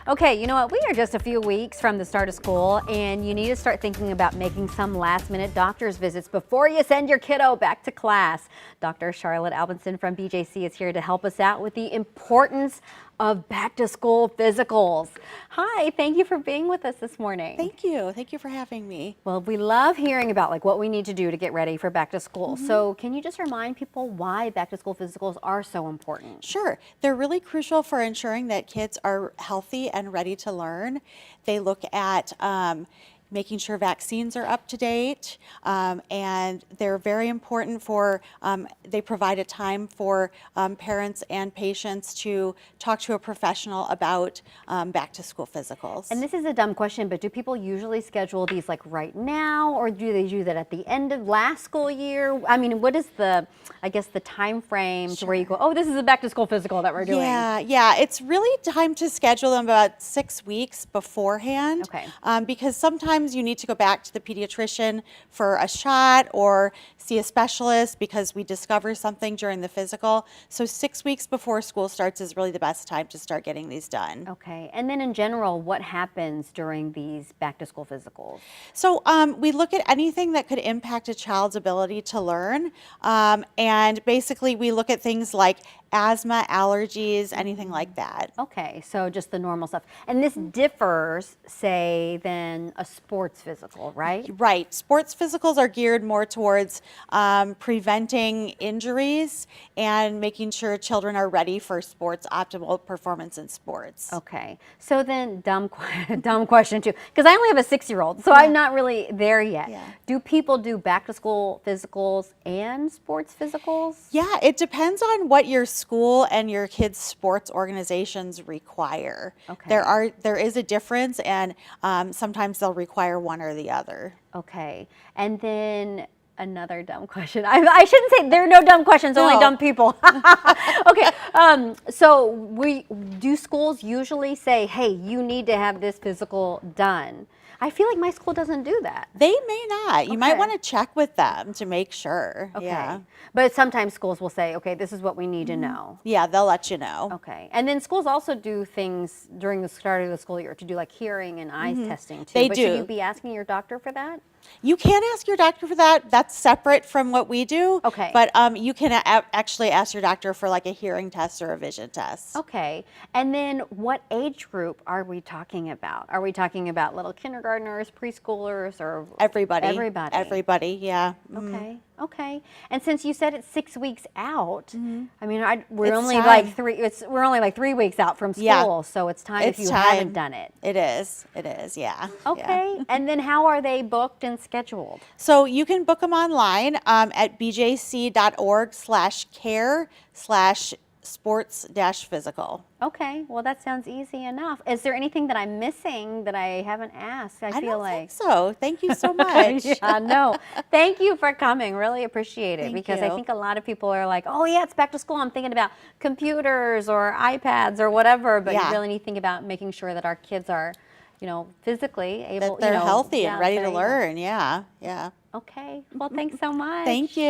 Okay, you know what? We are just a few weeks from the start of school, and you need to start thinking about making some last-minute doctor's visits before you send your kiddo back to class. Dr. Charlotte Albinson from BJC is here to help us out with the importance of back-to-school physicals. Hi, thank you for being with us this morning. Thank you. Thank you for having me. Well, we love hearing about what we need to do to get ready for back to school. So can you just remind people why back-to-school physicals are so important? Sure. They're really crucial for ensuring that kids are healthy and ready to learn. They look at making sure vaccines are up to date, and they're very important for, they provide a time for parents and patients to talk to a professional about back to school physicals. And this is a dumb question, but do people usually schedule these right now, or do they do that at the end of last school year? I mean, what is the, I guess, the time frame to where you go, oh, this is a back to school physical that we're doing? Yeah, it's really time to schedule them about 6 weeks beforehand. Okay. Because sometimes you need to go back to the pediatrician for a shot or see a specialist because we discover something during the physical. So 6 weeks before school starts is really the best time to start getting these done. Okay. And then in general, what happens during these back to school physicals? So we look at anything that could impact a child's ability to learn. And basically we look at things like asthma, allergies, anything like that. Okay, so just the normal stuff. And this differs, say, than a sports physical, right? Right. Sports physicals are geared more towards preventing injuries and making sure children are ready for sports, optimal performance in sports. Okay, so then dumb question too, because I only have a 6-year-old, so I'm not really there yet. Yeah. Do people do back to school physicals and sports physicals? Yeah, it depends on what your school and your kids' sports organizations require. Okay. There is a difference, and sometimes they'll require one or the other. Okay, and then another dumb question. I shouldn't say there are no dumb questions, only No. dumb people. Okay, so do schools usually say, hey, you need to have this physical done? I feel like my school doesn't do that. They may not. You might Okay. want to check with them to make sure. Okay, Yeah. but sometimes schools will say, okay, this is what we need to know. Yeah, they'll let you know. Okay, and then schools also do things during the start of the school year to do hearing and eyes testing too. They but do. Should you be asking your doctor for that? You can ask your doctor for that. That's separate from what we do. Okay. But you can actually ask your doctor for a hearing test or a vision test. Okay, and then what age group are we talking about? Are we talking about little kindergartners, preschoolers, or Everybody. Everybody. Everybody, yeah. Okay, okay. And since you said it's 6 weeks out, I mean, we're It's only time. we're only 3 weeks out from school, Yeah. so it's time It's if you time. haven't done it. It is, yeah. Okay, and then how are they booked and scheduled? So you can book them online at bjc.org/care/sports-physical. Okay, well that sounds easy enough. Is there anything that I'm missing that I haven't asked? I feel don't like think so. Thank you so much. Yeah, no. Thank you for coming. Really appreciate it. Thank Because I you. think a lot of people are like, oh yeah, it's back to school. I'm thinking about computers or iPads or whatever, but Yeah. you really need to think about making sure that our kids are, physically able. That they're healthy and ready to staying- learn. Yeah. Okay. Well, thanks so much. Thank you.